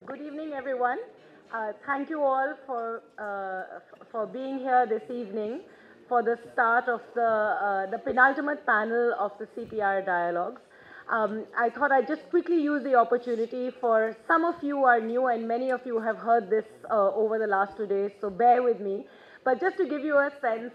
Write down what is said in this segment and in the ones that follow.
Good evening, everyone. Thank you all for being here this evening for the start of the penultimate panel of the CPR dialogues. I thought I'd just quickly use the opportunity for some of you are new and many of you have heard this over the last 2 days, so bear with me. But just to give you a sense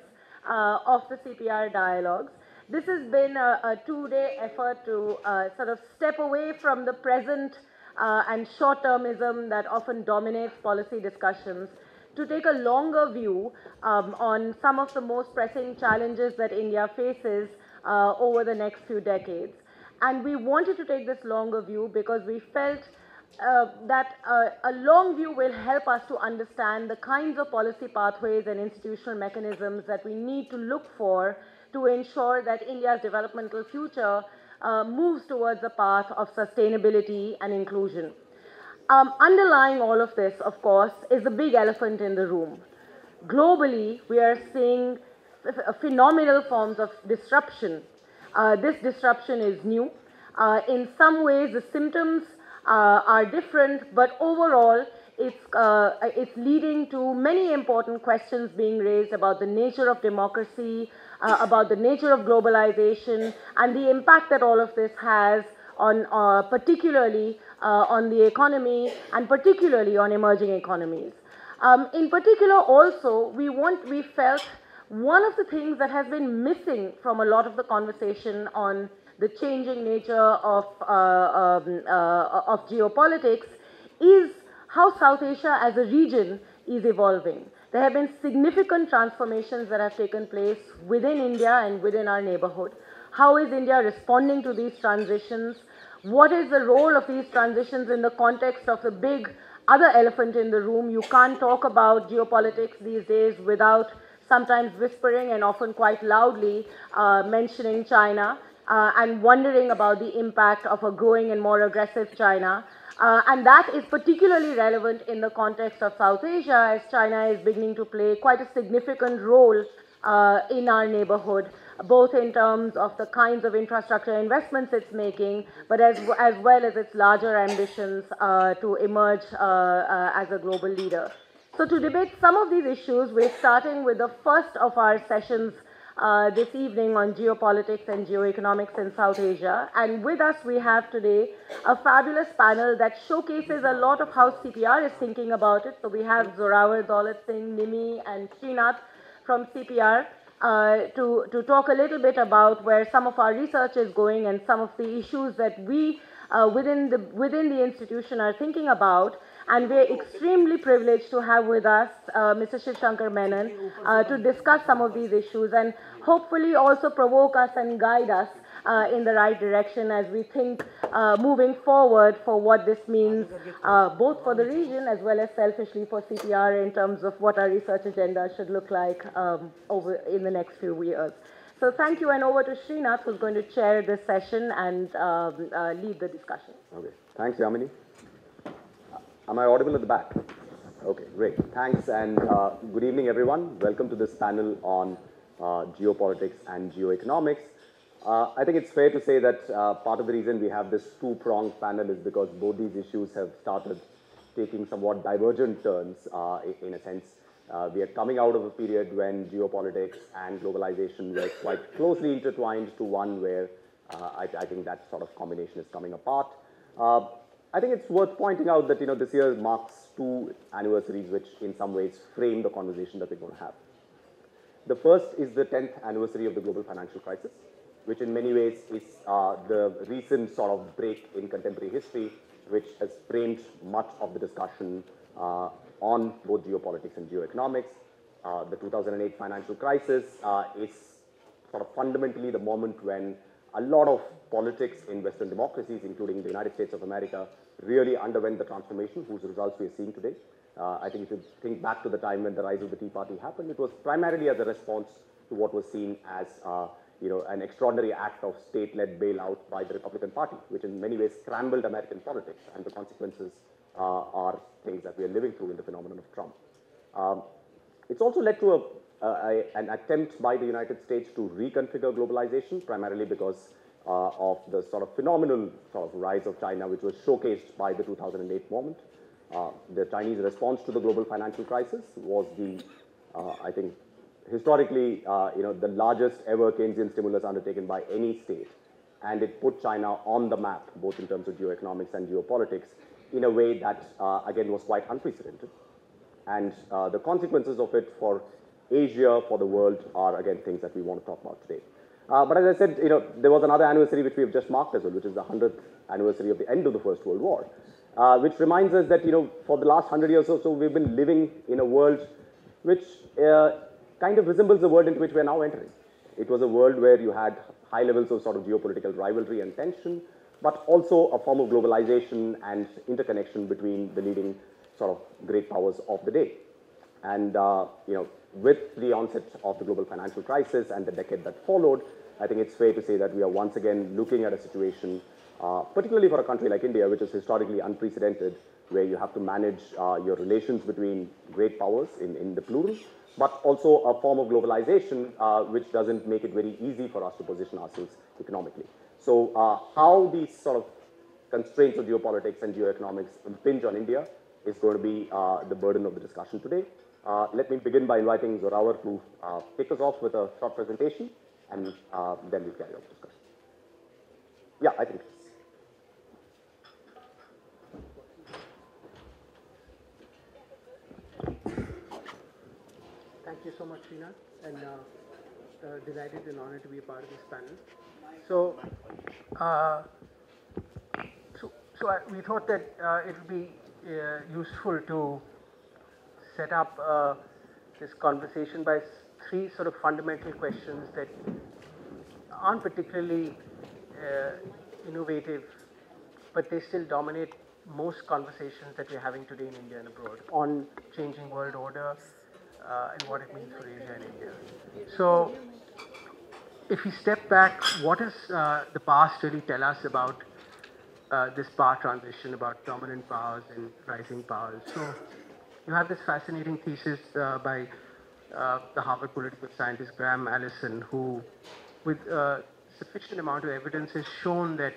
of the CPR dialogues, this has been a 2-day effort to sort of step away from the present and short-termism that often dominates policy discussions, to take a longer view on some of the most pressing challenges that India faces over the next few decades. And we wanted to take this longer view because we felt that a long view will help us to understand the kinds of policy pathways and institutional mechanisms that we need to look for to ensure that India's developmental future moves towards a path of sustainability and inclusion. Underlying all of this, of course, is the big elephant in the room. Globally, we are seeing phenomenal forms of disruption. This disruption is new. In some ways, the symptoms are different, but overall, it's leading to many important questions being raised about the nature of democracy, about the nature of globalization, and the impact that all of this has on, particularly on the economy, and particularly on emerging economies. In particular, also, we felt one of the things that has been missing from a lot of the conversation on the changing nature of geopolitics is how South Asia as a region is evolving. There have been significant transformations that have taken place within India and within our neighborhood. How is India responding to these transitions? What is the role of these transitions in the context of the big other elephant in the room? You can't talk about geopolitics these days without sometimes whispering and often quite loudly mentioning China and wondering about the impact of a growing and more aggressive China. And that is particularly relevant in the context of South Asia, as China is beginning to play quite a significant role in our neighborhood, both in terms of the kinds of infrastructure investments it's making, but as well as its larger ambitions to emerge as a global leader. So to debate some of these issues, we're starting with the first of our sessions this evening on geopolitics and geoeconomics in South Asia. And with us, we have today a fabulous panel that showcases a lot of how CPR is thinking about it. So we have Zorawar Daulat Singh, Nimi, and Srinath from CPR to talk a little bit about where some of our research is going and some of the issues that we within the institution are thinking about. And we're extremely privileged to have with us Mr. Shiv Shankar Menon to discuss some of these issues and hopefully also provoke us and guide us in the right direction as we think moving forward for what this means both for the region as well as selfishly for CPR in terms of what our research agenda should look like over in the next few years. So thank you, and over to Srinath, who's going to chair this session and lead the discussion. Okay, thanks, Yamini. Am I audible at the back? Okay, great. Thanks, and good evening, everyone. Welcome to this panel on geopolitics and geoeconomics. I think it's fair to say that part of the reason we have this two-pronged panel is because both these issues have started taking somewhat divergent turns in a sense. We are coming out of a period when geopolitics and globalization were quite closely intertwined to one where I think that sort of combination is coming apart. I think it's worth pointing out that this year marks 2 anniversaries which in some ways frame the conversation that we're going to have. The first is the 10th anniversary of the global financial crisis, which in many ways is the recent sort of break in contemporary history, which has framed much of the discussion on both geopolitics and geoeconomics. The 2008 financial crisis is sort of fundamentally the moment when a lot of politics in Western democracies, including the United States of America, really underwent the transformation whose results we are seeing today. I think if you think back to the time when the rise of the Tea Party happened, it was primarily as a response to what was seen as an extraordinary act of state-led bailout by the Republican Party, which in many ways scrambled American politics, and the consequences are things that we are living through in the phenomenon of Trump. It's also led to an attempt by the United States to reconfigure globalization, primarily because of the sort of phenomenal sort of rise of China, which was showcased by the 2008 moment. the Chinese response to the global financial crisis was I think, historically, the largest ever Keynesian stimulus undertaken by any state. And it put China on the map, both in terms of geoeconomics and geopolitics, in a way that, again, was quite unprecedented. And the consequences of it for Asia, for the world, are, again, things that we want to talk about today. But as I said, there was another anniversary which we have just marked as well, which is the 100th anniversary of the end of the First World War, which reminds us that, for the last 100 years or so, we've been living in a world which kind of resembles the world into which we are now entering. It was a world where you had high levels of sort of geopolitical rivalry and tension, but also a form of globalization and interconnection between the leading sort of great powers of the day. And, with the onset of the global financial crisis and the decade that followed, I think it's fair to say that we are once again looking at a situation, particularly for a country like India, which is historically unprecedented, where you have to manage your relations between great powers in the plural, but also a form of globalization which doesn't make it very easy for us to position ourselves economically. So how these sort of constraints of geopolitics and geoeconomics impinge on India is going to be the burden of the discussion today. Let me begin by inviting Zorawar to kick us off with a short presentation, and then we'll carry on the discussion. Yeah, I think. Thank you so much, Srinath, and delighted and honored to be a part of this panel. So, we thought that it would be useful to set up this conversation by three sort of fundamental questions that aren't particularly innovative, but they still dominate most conversations that we're having today in India and abroad on changing world order and what it means for Asia and India. So, if we step back, what does the past really tell us about this power transition, about dominant powers and rising powers? So, you have this fascinating thesis by the Harvard political scientist Graham Allison, who, with sufficient amount of evidence, has shown that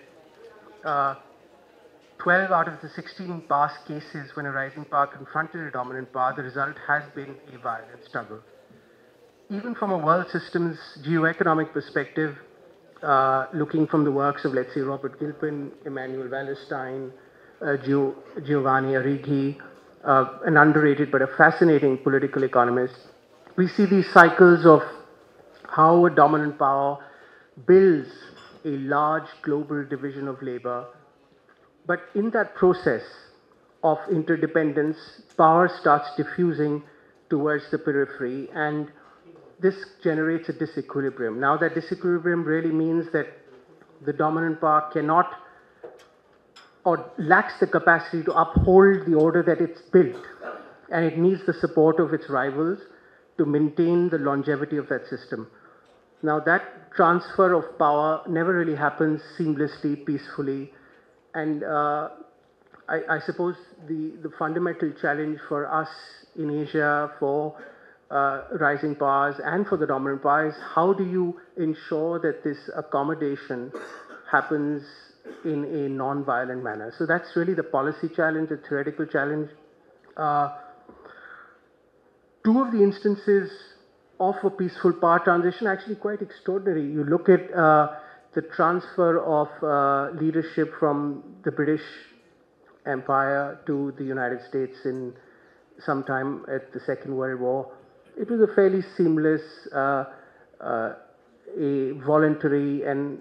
12 out of the 16 past cases when a rising power confronted a dominant power, the result has been a violent struggle. Even from a world systems geo-economic perspective, looking from the works of, let's say, Robert Gilpin, Emmanuel Wallerstein, Giovanni Arrighi, an underrated but a fascinating political economist, we see these cycles of how a dominant power builds a large global division of labor. But in that process of interdependence, power starts diffusing towards the periphery, and this generates a disequilibrium. Now, that disequilibrium really means that the dominant power cannot or lacks the capacity to uphold the order that it's built, and it needs the support of its rivals to maintain the longevity of that system. Now, that transfer of power never really happens seamlessly, peacefully, and I suppose the fundamental challenge for us in Asia, for rising powers and for the dominant powers, how do you ensure that this accommodation happens in a non-violent manner? So that's really the policy challenge, the theoretical challenge. Two of the instances of a peaceful power transition are actually quite extraordinary. You look at the transfer of leadership from the British Empire to the United States in sometime at the Second World War. It was a fairly seamless, a voluntary and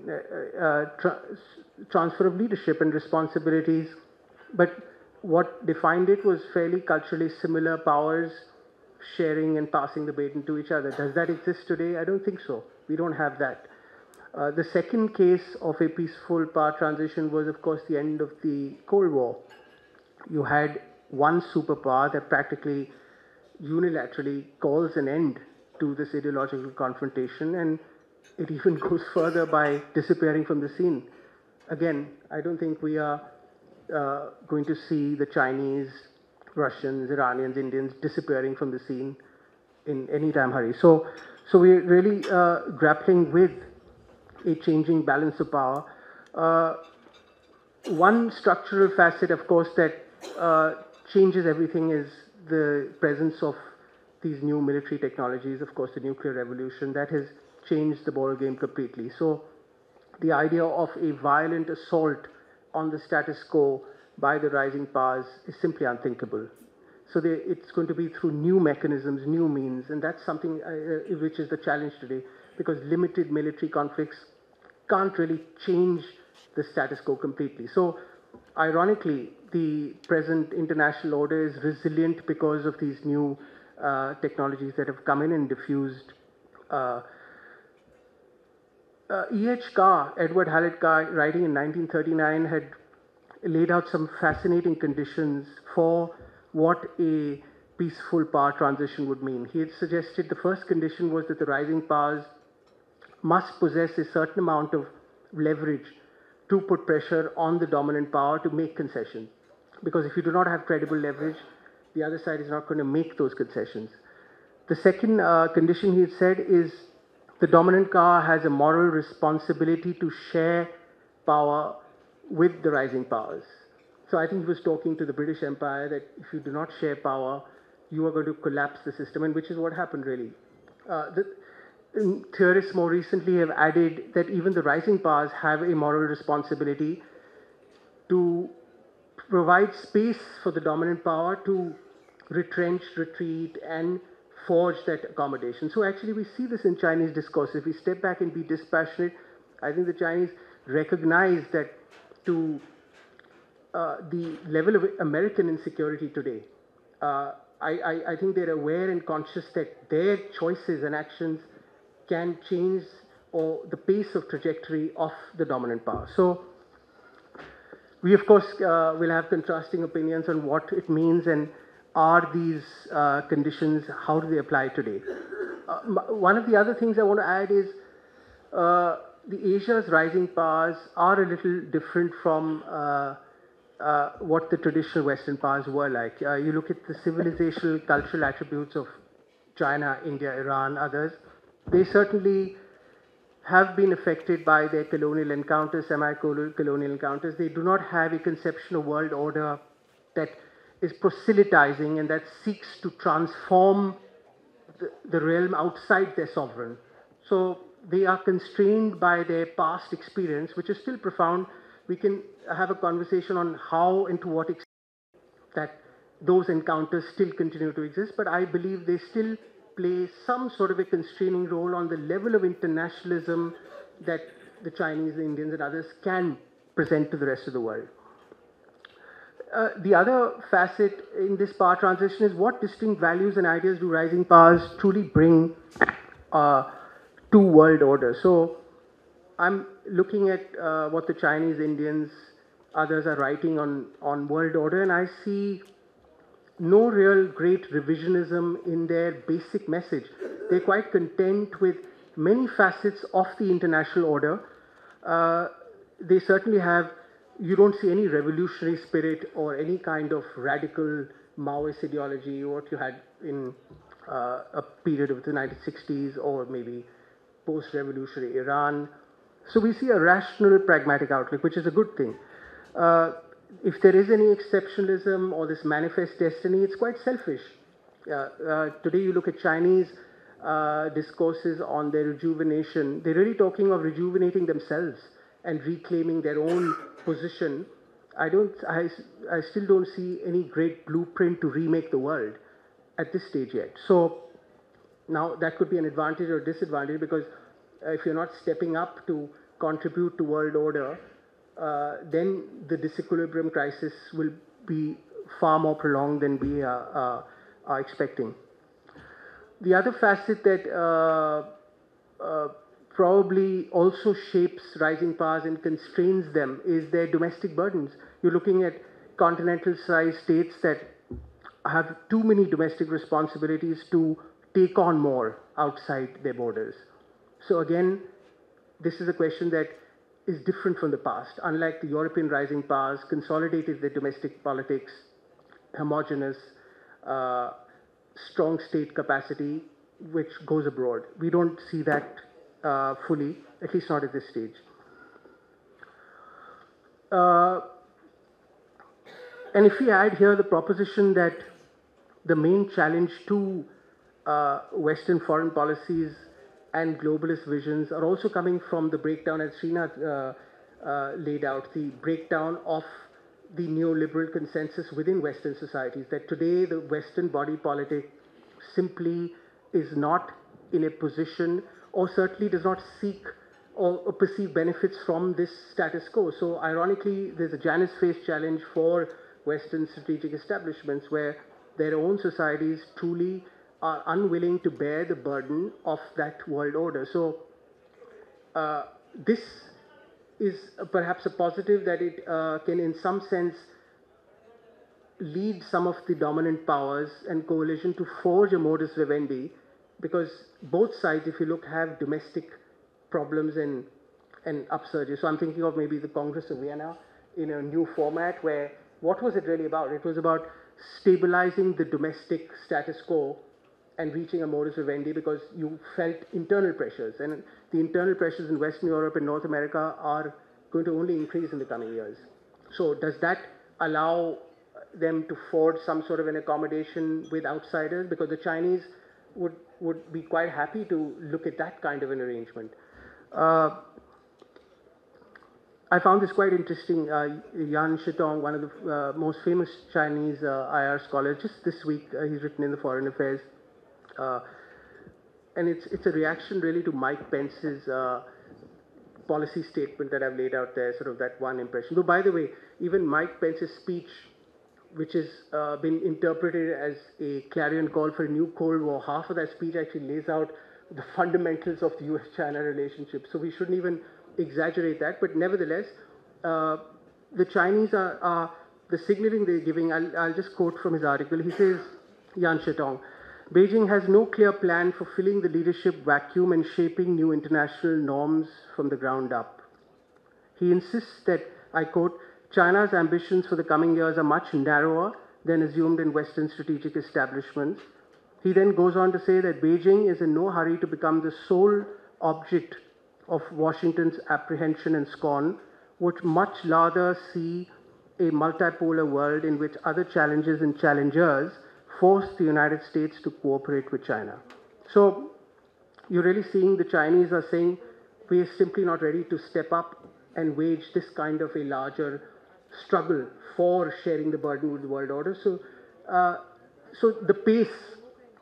transfer of leadership and responsibilities. But what defined it was fairly culturally similar powers sharing and passing the baton to each other. Does that exist today? I don't think so. We don't have that. The second case of a peaceful power transition was, of course, the end of the Cold War. You had one superpower that practically unilaterally calls an end to this ideological confrontation, and it even goes further by disappearing from the scene. Again, I don't think we are going to see the Chinese, Russians, Iranians, Indians disappearing from the scene in any time hurry. So we're really grappling with a changing balance of power. One structural facet, of course, that changes everything is the presence of these new military technologies, of course, the nuclear revolution, that has changed the ball game completely. So the idea of a violent assault on the status quo by the rising powers is simply unthinkable. So it's going to be through new mechanisms, new means, and that's something which is the challenge today, because limited military conflicts can't really change the status quo completely. So ironically, the present international order is resilient because of these new technologies that have come in and diffused. E.H. Carr, Edward Hallett Carr, writing in 1939, had laid out some fascinating conditions for what a peaceful power transition would mean. He had suggested the first condition was that the rising powers must possess a certain amount of leverage to put pressure on the dominant power to make concessions. Because if you do not have credible leverage, the other side is not going to make those concessions. The second condition he had said is the dominant power has a moral responsibility to share power with the rising powers. So I think he was talking to the British Empire that if you do not share power, you are going to collapse the system, and which is what happened really. Theorists more recently have added that even the rising powers have a moral responsibility to provide space for the dominant power to retrench, retreat, and forge that accommodation. So actually we see this in Chinese discourse. If we step back and be dispassionate, I think the Chinese recognize that to the level of American insecurity today, I think they're aware and conscious that their choices and actions can change or the pace of trajectory of the dominant power. So we, of course, will have contrasting opinions on what it means and are these conditions, how do they apply today? One of the other things I want to add is the Asia's rising powers are a little different from what the traditional Western powers were like. You look at the civilizational, cultural attributes of China, India, Iran, others, they certainly have been affected by their colonial encounters, semi-colonial encounters. They do not have a conception of world order that is proselytizing and that seeks to transform the realm outside their sovereign. So they are constrained by their past experience, which is still profound. We can have a conversation on how and to what extent that those encounters still continue to exist, but I believe they still play some sort of a constraining role on the level of internationalism that the Chinese, the Indians, and others can present to the rest of the world. The other facet in this power transition is what distinct values and ideas do rising powers truly bring to world order. So I'm looking at what the Chinese, Indians, others are writing on world order, and I see no real great revisionism in their basic message. They're quite content with many facets of the international order. They certainly have, you don't see any revolutionary spirit or any kind of radical Maoist ideology, what you had in a period of the 1960s or maybe post-revolutionary Iran. So we see a rational, pragmatic outlook, which is a good thing. If there is any exceptionalism or this manifest destiny, it's quite selfish. Today you look at Chinese discourses on their rejuvenation. They're really talking of rejuvenating themselves and reclaiming their own position. I still don't see any great blueprint to remake the world at this stage yet. So now that could be an advantage or disadvantage, because if you're not stepping up to contribute to world order, then the disequilibrium crisis will be far more prolonged than we are expecting. The other facet that probably also shapes rising powers and constrains them is their domestic burdens. You're looking at continental-sized states that have too many domestic responsibilities to take on more outside their borders. So again, this is a question that is different from the past. Unlike the European rising powers, consolidated their domestic politics, homogeneous, strong state capacity, which goes abroad. We don't see that fully, at least not at this stage. And if we add here the proposition that the main challenge to Western foreign policies and globalist visions are also coming from the breakdown, as Srinath laid out, the breakdown of the neoliberal consensus within Western societies, that today the Western body politic simply is not in a position, or certainly does not seek or perceive benefits from this status quo. So ironically, there's a Janus-faced challenge for Western strategic establishments where their own societies truly are unwilling to bear the burden of that world order. So this is perhaps a positive, that it can in some sense lead some of the dominant powers and coalition to forge a modus vivendi, because both sides, if you look, have domestic problems and upsurges. So I'm thinking of maybe the Congress of Vienna in a new format, where what was it really about? It was about stabilizing the domestic status quo and reaching a modus vivendi, because you felt internal pressures, and the internal pressures in Western Europe and North America are going to only increase in the coming years. So does that allow them to forge some sort of an accommodation with outsiders? Because the Chinese would be quite happy to look at that kind of an arrangement. I found this quite interesting. Yan Shitong, one of the most famous Chinese IR scholars, just this week, he's written in the Foreign Affairs, and it's a reaction really to Mike Pence's policy statement that I've laid out there, sort of that one impression. Though, by the way, even Mike Pence's speech, which has been interpreted as a clarion call for a new Cold War, half of that speech actually lays out the fundamentals of the US-China relationship. So we shouldn't even exaggerate that. But nevertheless, the Chinese are the signaling they're giving. I'll just quote from his article. He says, Yan Shetong, Beijing has no clear plan for filling the leadership vacuum and shaping new international norms from the ground up. He insists that, I quote, China's ambitions for the coming years are much narrower than assumed in Western strategic establishments. He then goes on to say that Beijing is in no hurry to become the sole object of Washington's apprehension and scorn, would much rather see a multipolar world in which other challenges and challengers force the United States to cooperate with China. So you're really seeing the Chinese are saying, we are simply not ready to step up and wage this kind of a larger struggle for sharing the burden with the world order. So, so the pace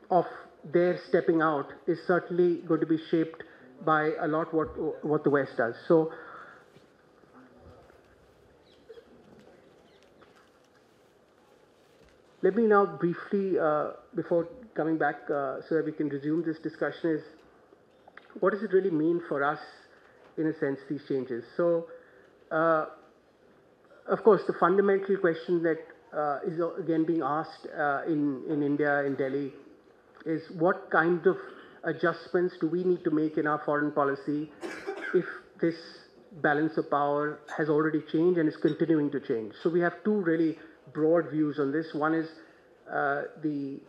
of their stepping out is certainly going to be shaped by a lot what the West does. So, let me now briefly, before coming back so that we can resume this discussion, is what does it really mean for us, in a sense, these changes? So, of course, the fundamental question that is again being asked in India, in Delhi, is what kind of adjustments do we need to make in our foreign policy if this balance of power has already changed and is continuing to change? So we have two really broad views on this. One is the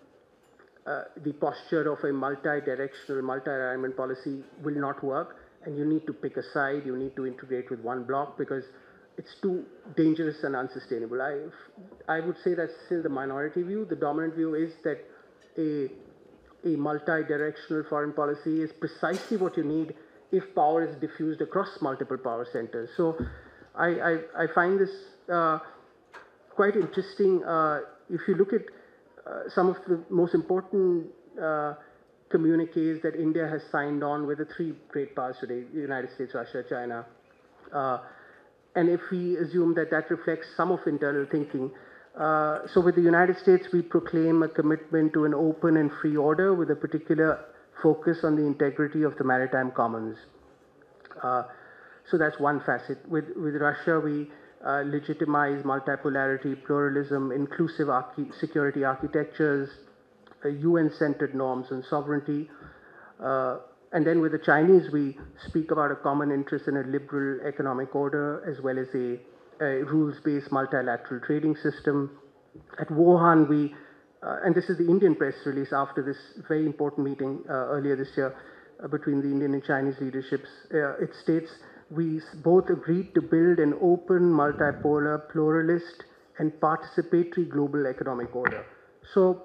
posture of a multi-directional, multi-alignment policy will not work, and you need to pick a side, you need to integrate with one bloc, because it's too dangerous and unsustainable. I would say that's still the minority view. The dominant view is that a multi-directional foreign policy is precisely what you need if power is diffused across multiple power centers. So I find this quite interesting. If you look at some of the most important communiques that India has signed on with the three great powers today, the United States, Russia, China, and if we assume that that reflects some of internal thinking, so with the United States, we proclaim a commitment to an open and free order with a particular focus on the integrity of the maritime commons. So that's one facet. With Russia, we legitimize multipolarity, pluralism, inclusive security architectures, UN-centered norms and sovereignty. And then with the Chinese, we speak about a common interest in a liberal economic order, as well as a rules-based multilateral trading system. At Wuhan, we, and this is the Indian press release after this very important meeting earlier this year between the Indian and Chinese leaderships, it states, we both agreed to build an open, multipolar, pluralist, and participatory global economic order. So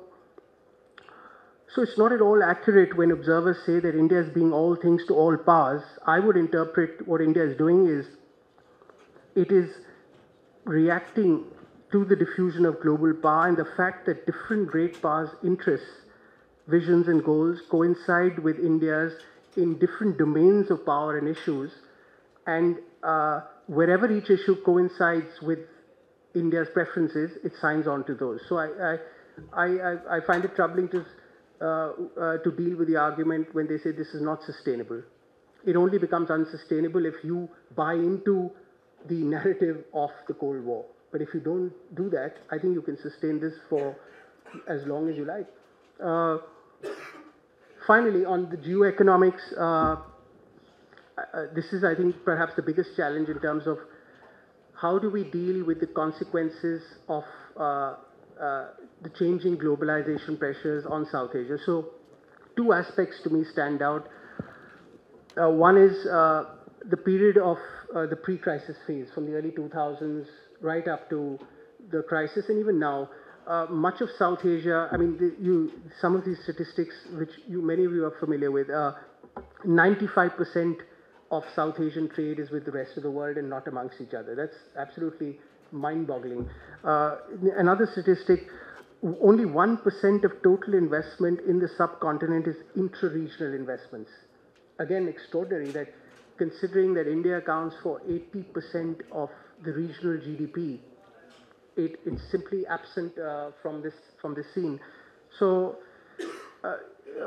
it's not at all accurate when observers say that India is being all things to all powers. I would interpret what India is doing is it is reacting to the diffusion of global power and the fact that different great powers' interests, visions, and goals coincide with India's in different domains of power and issues. And wherever each issue coincides with India's preferences, it signs on to those. So I find it troubling to deal with the argument when they say this is not sustainable. It only becomes unsustainable if you buy into the narrative of the Cold War. But if you don't do that, I think you can sustain this for as long as you like. Finally, on the geoeconomics, this is, I think, perhaps the biggest challenge in terms of how do we deal with the consequences of the changing globalization pressures on South Asia. So two aspects to me stand out. One is the period of the pre-crisis phase from the early 2000s right up to the crisis, and even now, much of South Asia, I mean, some of these statistics, which many of you are familiar with, 95% of South Asian trade is with the rest of the world and not amongst each other. That's absolutely mind-boggling. Another statistic, only 1% of total investment in the subcontinent is intra-regional investments. Again, extraordinary that considering that India accounts for 80% of the regional GDP, it's simply absent from this scene. So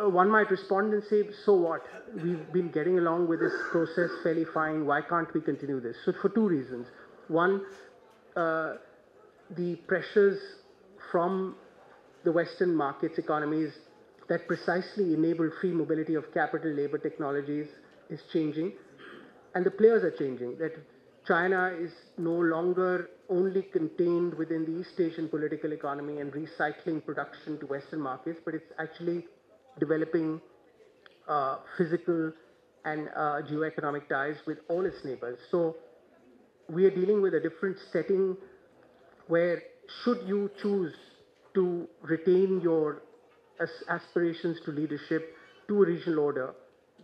one might respond and say, so what? We've been getting along with this process fairly fine. Why can't we continue this? So for two reasons. One, the pressures from the Western markets, economies that precisely enable free mobility of capital, labor, technologies is changing. And the players are changing. That China is no longer only contained within the East Asian political economy and recycling production to Western markets, but it's actually developing physical and geo-economic ties with all its neighbors. So we are dealing with a different setting where should you choose to retain your aspirations to leadership to a regional order,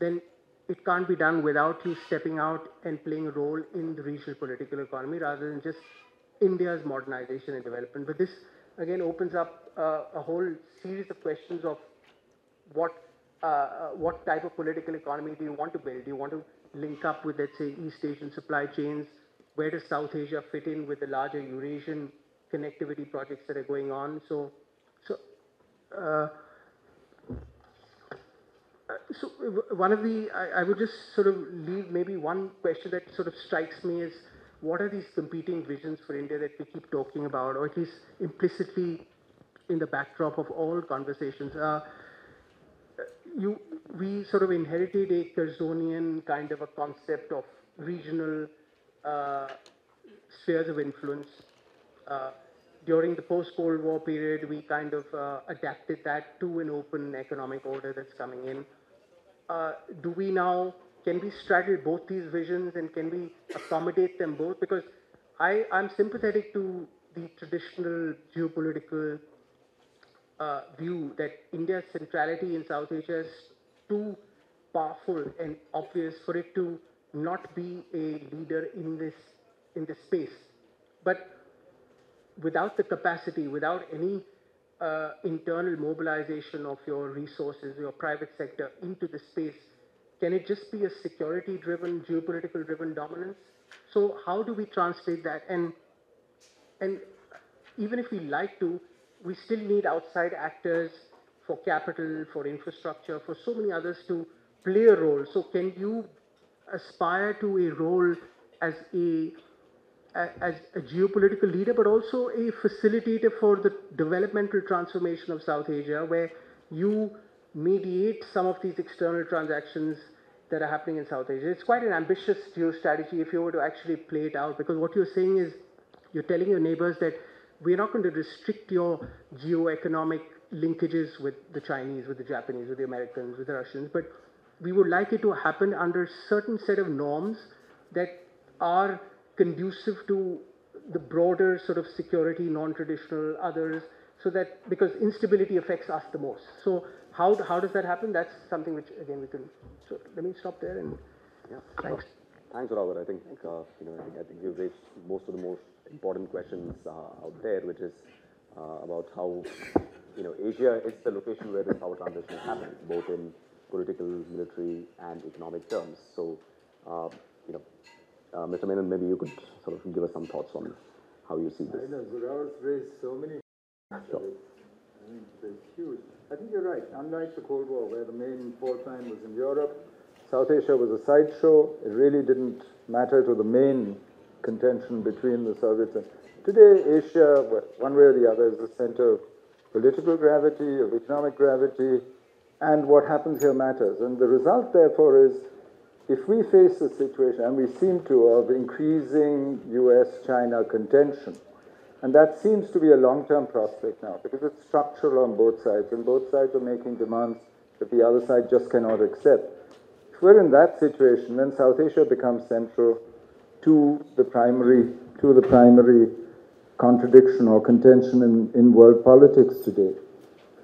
then it can't be done without you stepping out and playing a role in the regional political economy rather than just India's modernization and development. But this, again, opens up a whole series of questions of what type of political economy do you want to build? Do you want to link up with, let's say, East Asian supply chains? Where does South Asia fit in with the larger Eurasian connectivity projects that are going on? So one of the, I would just sort of leave maybe one question that sort of strikes me is, what are these competing visions for India that we keep talking about, or at least implicitly in the backdrop of all conversations? We sort of inherited a Curzonian kind of a concept of regional spheres of influence. During the post-Cold War period, we kind of adapted that to an open economic order that's coming in. Do we now, can we straddle both these visions and can we accommodate them both? Because I'm sympathetic to the traditional geopolitical view that India's centrality in South Asia is too powerful and obvious for it to not be a leader in this space. But without the capacity, without any internal mobilization of your resources, your private sector into the space, can it just be a security-driven, geopolitical-driven dominance? So how do we translate that? And even if we like to, we still need outside actors for capital, for infrastructure, for so many others to play a role. So can you aspire to a role as a geopolitical leader, but also a facilitator for the developmental transformation of South Asia, where you mediate some of these external transactions that are happening in South Asia? It's quite an ambitious geostrategy if you were to actually play it out, because what you're saying is, you're telling your neighbors that we're not going to restrict your geo-economic linkages with the Chinese, with the Japanese, with the Americans, with the Russians, but we would like it to happen under a certain set of norms that are conducive to the broader sort of security, non-traditional, others, so that, because instability affects us the most. So how does that happen? That's something which, again, we can, so let me stop there and thanks. Thanks, Robert. I think, I think you've raised most of the most important questions out there, which is about how, Asia is the location where this power transition is happening, both in political, military, and economic terms. So, Mr. Menon, maybe you could sort of give us some thoughts on how you see this. I know, Zoraw's raised so many. Sure. I think it's huge. I think you're right. Unlike the Cold War, where the main fault line was in Europe, South Asia was a sideshow. It really didn't matter to the main contention between the Soviets. And today, Asia, one way or the other, is the center of political gravity, of economic gravity, and what happens here matters. And the result, therefore, is if we face a situation, and we seem to, of increasing US-China contention, and that seems to be a long-term prospect now, because it's structural on both sides, and both sides are making demands that the other side just cannot accept. If we're in that situation, then South Asia becomes central to the primary contradiction or contention in world politics today.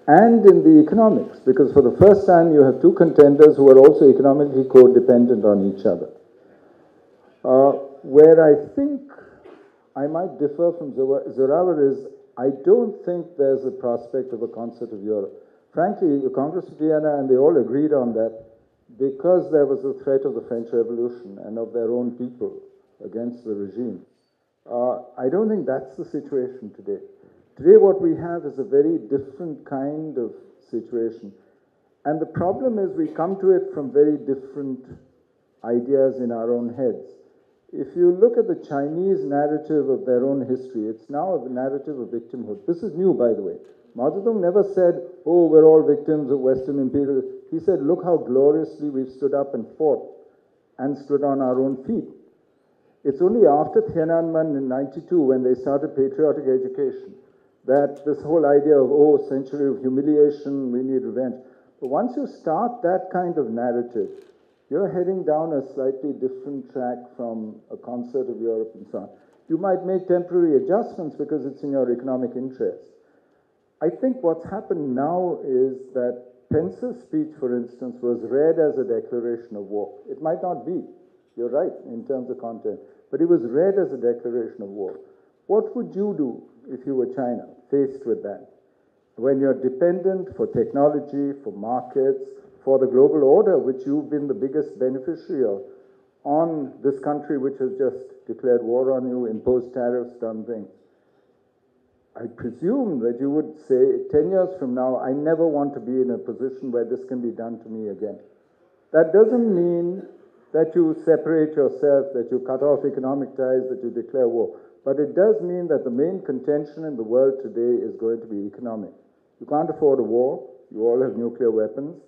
And in the economics, because for the first time you have two contenders who are also economically codependent on each other. Where I think I might differ from Zorawar is, I don't think there's a prospect of a concert of Europe. Frankly, the Congress of Vienna, and they all agreed on that, because there was a threat of the French Revolution and of their own people against the regime. I don't think that's the situation today. Today what we have is a very different kind of situation. And the problem is we come to it from very different ideas in our own heads. If you look at the Chinese narrative of their own history, it's now a narrative of victimhood. This is new, by the way. Mao Zedong never said, oh, we're all victims of Western imperialism. He said, look how gloriously we've stood up and fought and stood on our own feet. It's only after Tiananmen in '92, when they started patriotic education, that this whole idea of, oh, century of humiliation, we need revenge. But once you start that kind of narrative, you're heading down a slightly different track from a concert of Europe and so on. You might make temporary adjustments because it's in your economic interest. I think what's happened now is that Pence's speech, for instance, was read as a declaration of war. It might not be, you're right, in terms of content, but it was read as a declaration of war. What would you do if you were China, faced with that? When you're dependent for technology, for markets, for the global order, which you've been the biggest beneficiary of, on this country which has just declared war on you, imposed tariffs, done things. I presume that you would say, 10 years from now, I never want to be in a position where this can be done to me again. That doesn't mean that you separate yourself, that you cut off economic ties, that you declare war. But it does mean that the main contention in the world today is going to be economic. You can't afford a war. You all have nuclear weapons.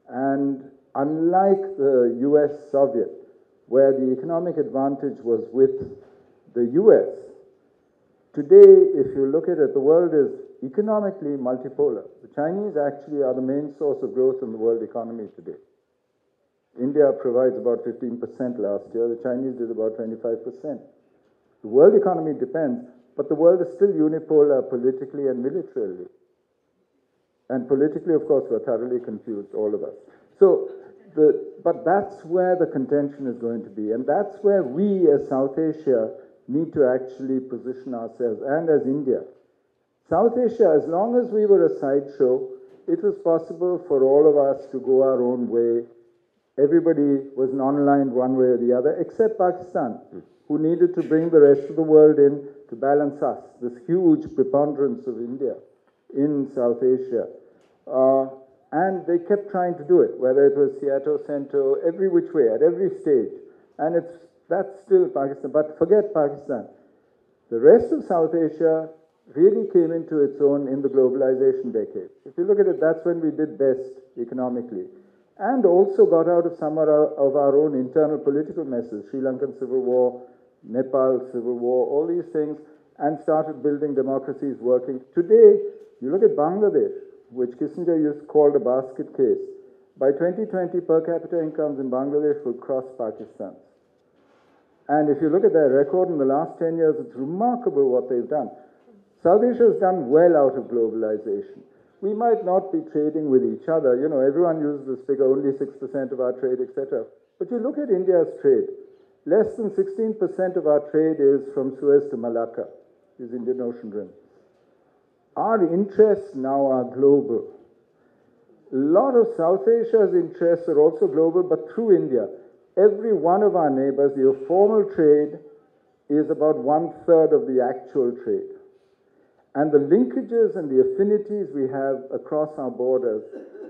And unlike the US-Soviet, where the economic advantage was with the US, today, if you look at it, the world is economically multipolar. The Chinese actually are the main source of growth in the world economy today. India provides about 15% last year. The Chinese did about 25%. The world economy depends, but the world is still unipolar politically and militarily. And politically, of course, we're thoroughly confused, all of us. So, but that's where the contention is going to be. And that's where we, as South Asia, need to actually position ourselves, and as India. South Asia, as long as we were a sideshow, it was possible for all of us to go our own way. Everybody was non-aligned one way or the other, except Pakistan, who needed to bring the rest of the world in to balance us, this huge preponderance of India in South Asia. And they kept trying to do it, whether it was Seattle Center, every which way, at every stage. And that's still Pakistan, but forget Pakistan. The rest of South Asia really came into its own in the globalization decade. If you look at it, that's when we did best economically. And also got out of some of our own internal political messes, Sri Lankan Civil War, Nepal Civil War, all these things, and started building democracies working. Today, you look at Bangladesh, which Kissinger used to call the basket case. By 2020, per capita incomes in Bangladesh will cross Pakistan. And if you look at their record in the last 10 years, it's remarkable what they've done. South Asia has done well out of globalization. We might not be trading with each other. You know, everyone uses this figure, only 6% of our trade, etc. But you look at India's trade, less than 16% of our trade is from Suez to Malacca, is Indian Ocean rim. Our interests now are global. A lot of South Asia's interests are also global, but through India. Every one of our neighbors, the formal trade is about 1/3 of the actual trade. And the linkages and the affinities we have across our borders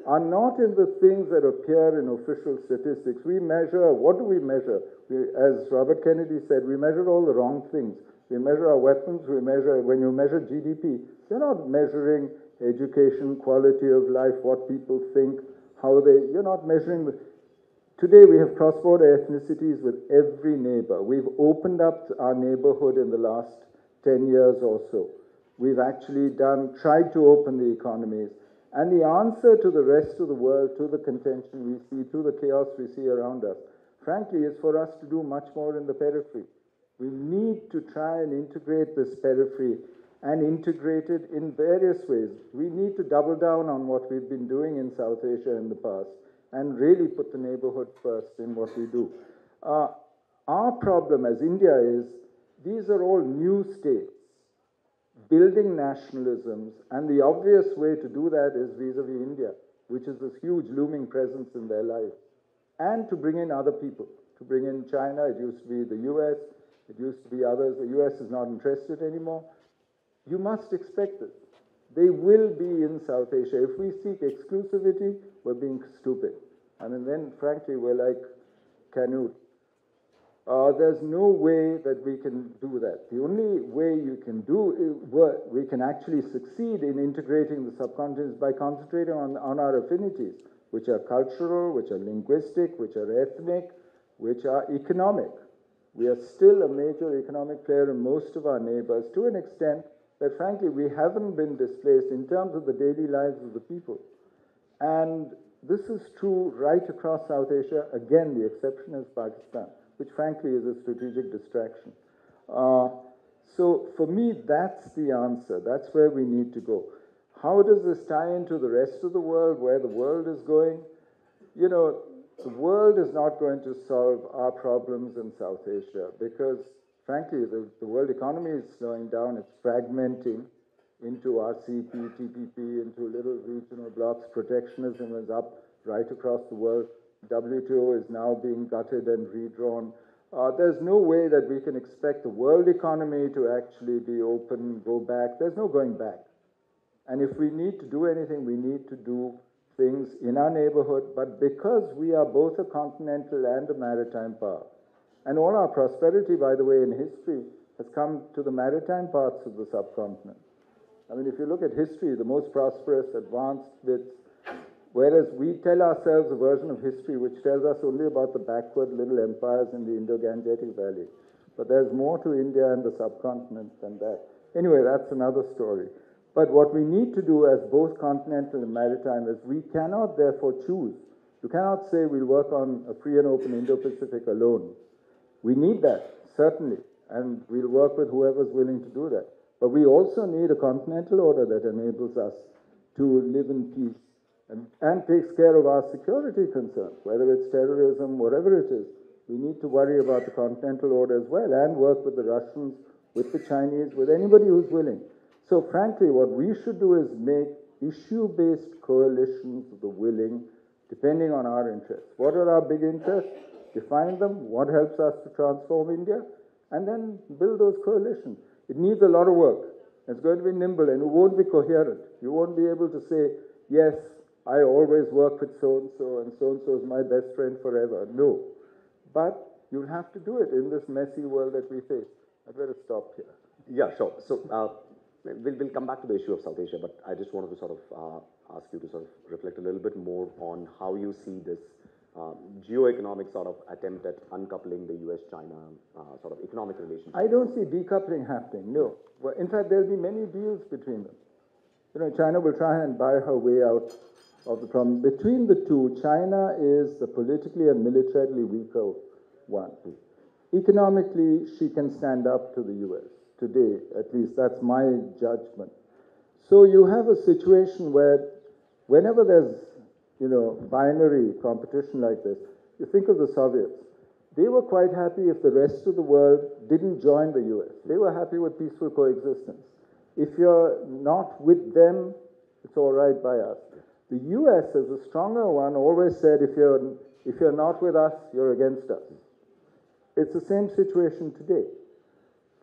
are not in the things that appear in official statistics. We measure, what do we measure? As Robert Kennedy said, we measure all the wrong things. We measure our weapons, we measure, when you measure GDP, you're not measuring education, quality of life, what people think, you're not measuring. Today we have cross-border ethnicities with every neighbor. We've opened up our neighborhood in the last 10 years or so. We've actually tried to open the economies. And the answer to the rest of the world, to the contention we see, to the chaos we see around us, frankly, is for us to do much more in the periphery. We need to try and integrate this periphery and integrate it in various ways. We need to double down on what we've been doing in South Asia in the past and really put the neighborhood first in what we do. Our problem as India is, these are all new states building nationalisms, and the obvious way to do that is vis-a-vis India, which is this huge looming presence in their life, and to bring in other people, to bring in China. It used to be the US, it used to be others. The US is not interested anymore. You must expect this. They will be in South Asia. If we seek exclusivity, we're being stupid. I mean, then frankly, we're like Canute. There's no way that we can do that. The only way we can actually succeed in integrating the subcontinent is by concentrating on our affinities, which are cultural, which are linguistic, which are ethnic, which are economic. We are still a major economic player in most of our neighbors to an extent that, frankly, we haven't been displaced in terms of the daily lives of the people. And this is true right across South Asia. Again, the exception is Pakistan, which frankly is a strategic distraction. So for me, that's the answer. That's where we need to go. How does this tie into the rest of the world, where the world is going? You know, the world is not going to solve our problems in South Asia because, frankly, the world economy is slowing down. It's fragmenting into RCP, TPP, into little regional blocks. Protectionism is up right across the world. WTO is now being gutted and redrawn. There's no way that we can expect the world economy to actually be open, go back. There's no going back. And if we need to do anything, we need to do things in our neighborhood. But because we are both a continental and a maritime power, and all our prosperity, by the way, in history has come to the maritime parts of the subcontinent. I mean, if you look at history, the most prosperous, advanced bits, whereas we tell ourselves a version of history which tells us only about the backward little empires in the Indo-Gangetic Valley. But there's more to India and the subcontinent than that. Anyway, that's another story. But what we need to do as both continental and maritime is we cannot therefore choose. You cannot say we'll work on a free and open Indo-Pacific alone. We need that, certainly, and we'll work with whoever's willing to do that. But we also need a continental order that enables us to live in peace and takes care of our security concerns, whether it's terrorism, whatever it is. We need to worry about the continental order as well and work with the Russians, with the Chinese, with anybody who's willing. So frankly, what we should do is make issue-based coalitions of the willing, depending on our interests. What are our big interests? Define them, what helps us to transform India, and then build those coalitions. It needs a lot of work. It's going to be nimble, and it won't be coherent. You won't be able to say, yes, I always work with so-and-so, and so-and-so is my best friend forever. No. But you'll have to do it in this messy world that we face. I'd better stop here. Yeah, sure. So we'll come back to the issue of South Asia, but I just wanted to sort of ask you to sort of reflect a little bit more on how you see this geo-economic sort of attempt at uncoupling the US-China sort of economic relationship. I don't see decoupling happening, no. Well, in fact, there'll be many deals between them. You know, China will try and buy her way out of the problem. Between the two, China is the politically and militarily weaker one. Economically, she can stand up to the US today, at least that's my judgment. So you have a situation where whenever there's, binary competition like this, you think of the Soviets. They were quite happy if the rest of the world didn't join the US. They were happy with peaceful coexistence. If you're not with them, it's all right by us. The US, as a stronger one, always said, if you're not with us, you're against us. It's the same situation today.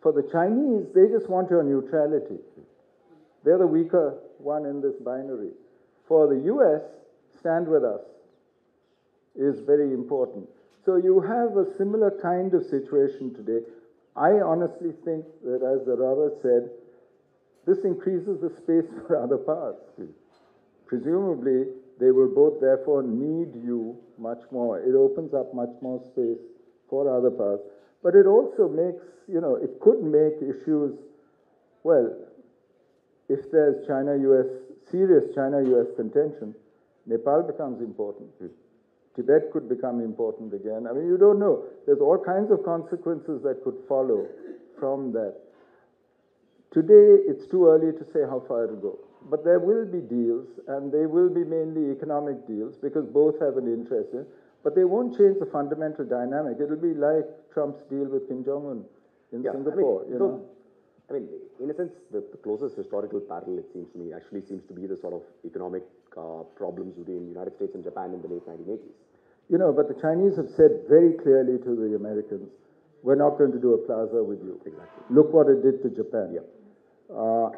For the Chinese, they just want your neutrality. They're the weaker one in this binary. For the US, stand with us is very important. So you have a similar kind of situation today. I honestly think that, as the Robert said, this increases the space for other powers. Presumably, they will both therefore need you much more. It opens up much more space for other powers. But it also makes, it could make issues, well, if there's serious China-US contention, Nepal becomes important. Tibet could become important again. I mean, you don't know. There's all kinds of consequences that could follow from that. Today, it's too early to say how far it'll go. But there will be deals, and they will be mainly economic deals, because both have an interest in it. But they won't change the fundamental dynamic. It'll be like Trump's deal with Kim Jong-un in Singapore. In a sense, the closest historical parallel, it seems to me, actually seems to be the sort of economic problems between the United States and Japan in the late 1980s. But the Chinese have said very clearly to the Americans, we're not going to do a plaza with you. Exactly. Look what it did to Japan. Yeah.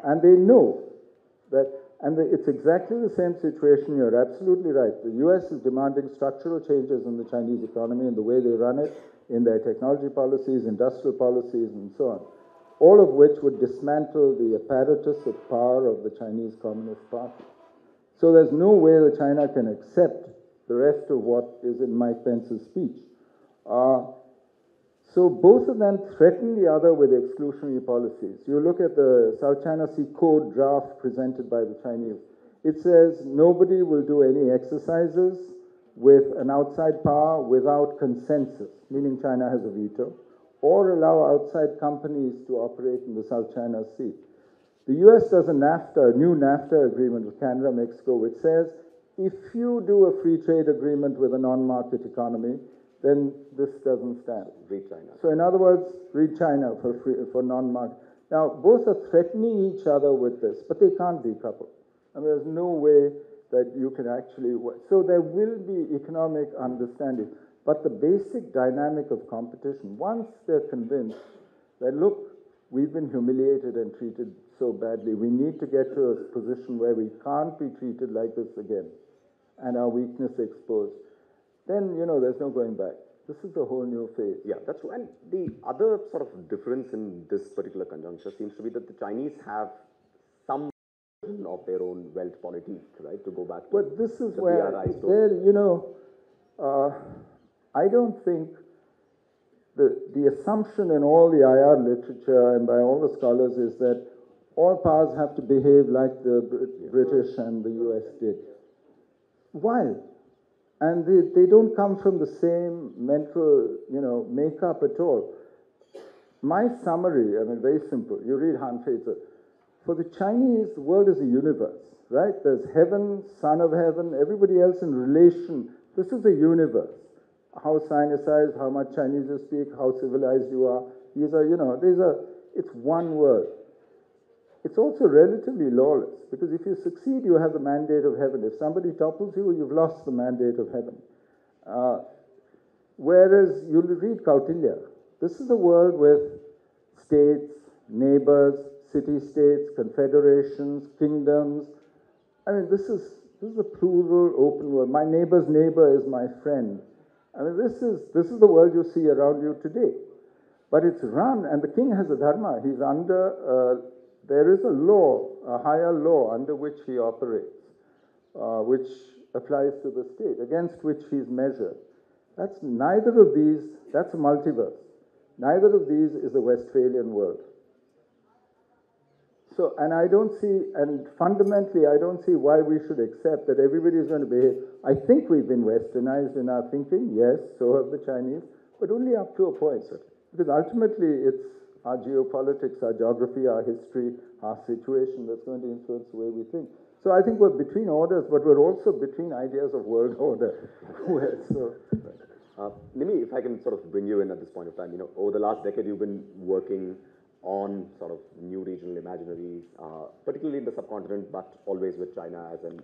And they know that, it's exactly the same situation. You're absolutely right. The US is demanding structural changes in the Chinese economy, in the way they run it, in their technology policies, industrial policies, and so on, all of which would dismantle the apparatus of power of the Chinese Communist Party. So there's no way that China can accept the rest of what is in Mike Pence's speech. So both of them threaten the other with exclusionary policies. You look at the South China Sea Code draft presented by the Chinese. It says nobody will do any exercises with an outside power without consensus, meaning China has a veto, or allow outside companies to operate in the South China Sea. The US does a new NAFTA agreement with Canada, Mexico, which says if you do a free trade agreement with a non-market economy, then this doesn't stand. Read China. So in other words, read China for non-market. Now, both are threatening each other with this, but they can't decouple. I mean, there's no way that you can actually work. So there will be economic understanding. But the basic dynamic of competition, once they're convinced that, look, we've been humiliated and treated so badly, we need to get to a position where we can't be treated like this again, and our weakness exposed, then, there's no going back. This is a whole new phase. Yeah, that's true. And the other sort of difference in this particular conjuncture seems to be that the Chinese have some version of their own wealth politique, right, to go back to. But this is the where, I don't think the assumption in all the IR literature and by all the scholars is that all powers have to behave like the British and the US did. Why? And they don't come from the same mental, makeup at all. My summary, very simple. You read Han Feizi. For the Chinese, the world is a universe, right? There's heaven, son of heaven, everybody else in relation. This is a universe. How sinicized, how much Chinese you speak, how civilized you are. These are, it's one world. It's also relatively lawless, because if you succeed, you have the mandate of heaven. If somebody topples you, you've lost the mandate of heaven. Whereas you'll read Kautilya. This is a world with states, neighbors, city-states, confederations, kingdoms. This is a plural, open world. My neighbor's neighbor is my friend. This is the world you see around you today. But it's run, and the king has a dharma. He's under, there is a law, a higher law under which he operates, which applies to the state, against which he's measured. That's neither of these, that's a multiverse. Neither of these is a Westphalian world. So, and fundamentally, I don't see why we should accept that everybody is going to behave. I think we've been westernized in our thinking, yes, so have the Chinese, but only up to a point, sir. Because ultimately, it's our geopolitics, our geography, our history, our situation that's going to influence the way we think. So I think we're between orders, but we're also between ideas of world order. Nimi, if I can sort of bring you in at this point of time, over the last decade, you've been working on sort of new regional imaginaries, particularly in the subcontinent, but always with China as an,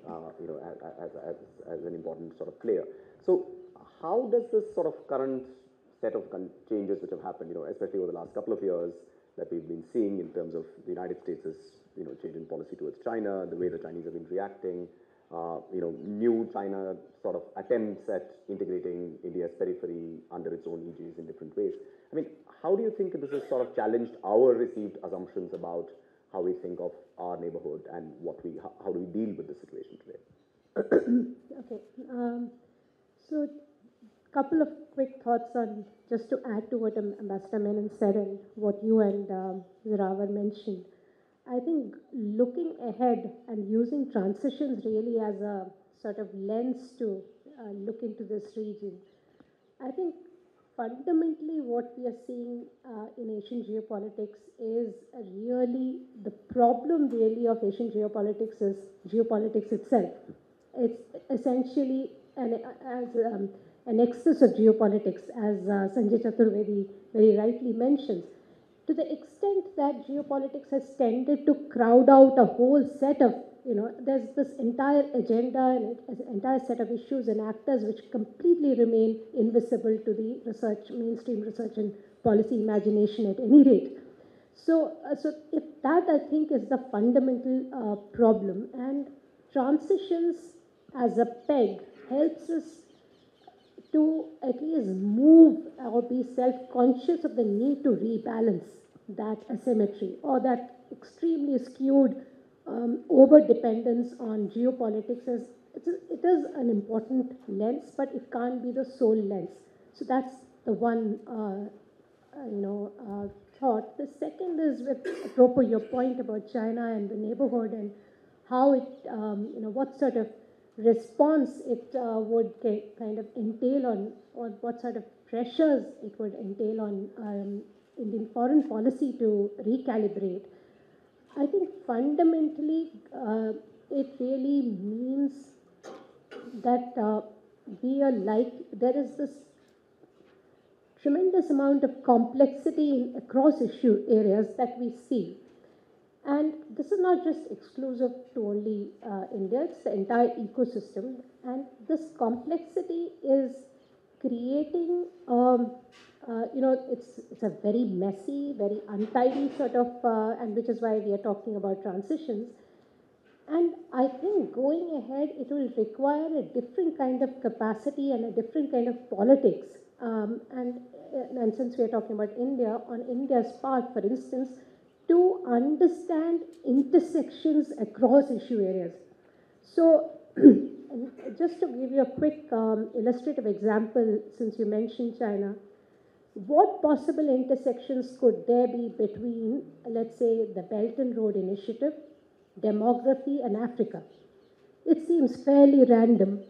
as an important sort of player. So how does this sort of current set of changes which have happened, especially over the last couple of years that we've been seeing in terms of the United States' change in policy towards China, the way the Chinese have been reacting, new China sort of attempts at integrating India's periphery under its own aegis in different ways. I mean, how do you think this has sort of challenged our received assumptions about how we think of our neighborhood and how do we deal with the situation today? Okay. So, couple of quick thoughts on just to add to what Ambassador Menon said and what you and Zorawar mentioned. I think looking ahead and using transitions really as a sort of lens to look into this region, I think fundamentally what we are seeing in Asian geopolitics is really the problem really of Asian geopolitics is geopolitics itself. It's essentially an excess of geopolitics, as Sanjay Chaturvedi very rightly mentions, to the extent that geopolitics has tended to crowd out a whole set of, there's this entire agenda and an entire set of issues and actors which completely remain invisible to the research, mainstream research and policy imagination at any rate. So if that, I think, is the fundamental problem, and transitions as a peg helps us to at least move or be self-conscious of the need to rebalance that asymmetry or that extremely skewed over-dependence on geopolitics. It is an important lens, but it can't be the sole lens. So that's the one, thought. The second is with apropos your point about China and the neighborhood and how it, what sort of response it would kind of entail on, or what sort of pressures it would entail on Indian foreign policy to recalibrate. I think fundamentally it really means that there is this tremendous amount of complexity across issue areas that we see. And this is not just exclusive to only India, it's the entire ecosystem. And this complexity is creating, it's a very messy, very untidy sort of, and which is why we are talking about transitions. And I think going ahead, it will require a different kind of capacity and a different kind of politics. And since we are talking about India, on India's part, for instance, to understand intersections across issue areas. So, just to give you a quick illustrative example, since you mentioned China, what possible intersections could there be between, let's say, the Belt and Road Initiative, demography, and Africa? It seems fairly random,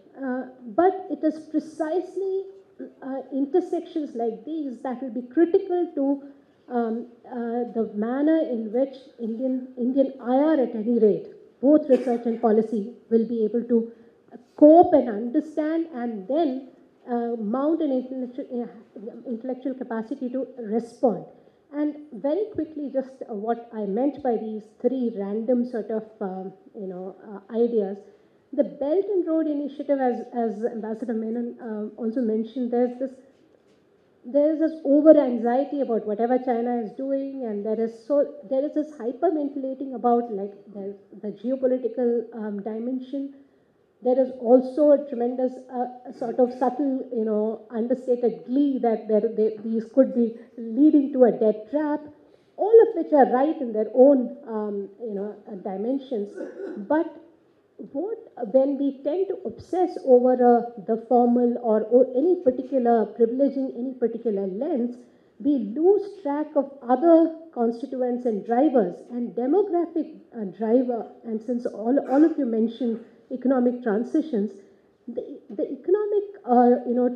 but it is precisely intersections like these that will be critical to the manner in which Indian IR at any rate, both research and policy, will be able to cope and understand and then mount an intellectual capacity to respond. And very quickly, just what I meant by these three random sort of ideas. The Belt and Road Initiative, as Ambassador Menon also mentioned, there is this over-anxiety about whatever China is doing, and there is this hyperventilating about the geopolitical dimension. There is also a tremendous sort of subtle, understated glee that these could be leading to a debt trap, all of which are right in their own, dimensions. But when we tend to obsess over the formal or any particular privileging any particular lens, we lose track of other constituents and drivers. And demographic driver, and since all of you mentioned economic transitions, the economic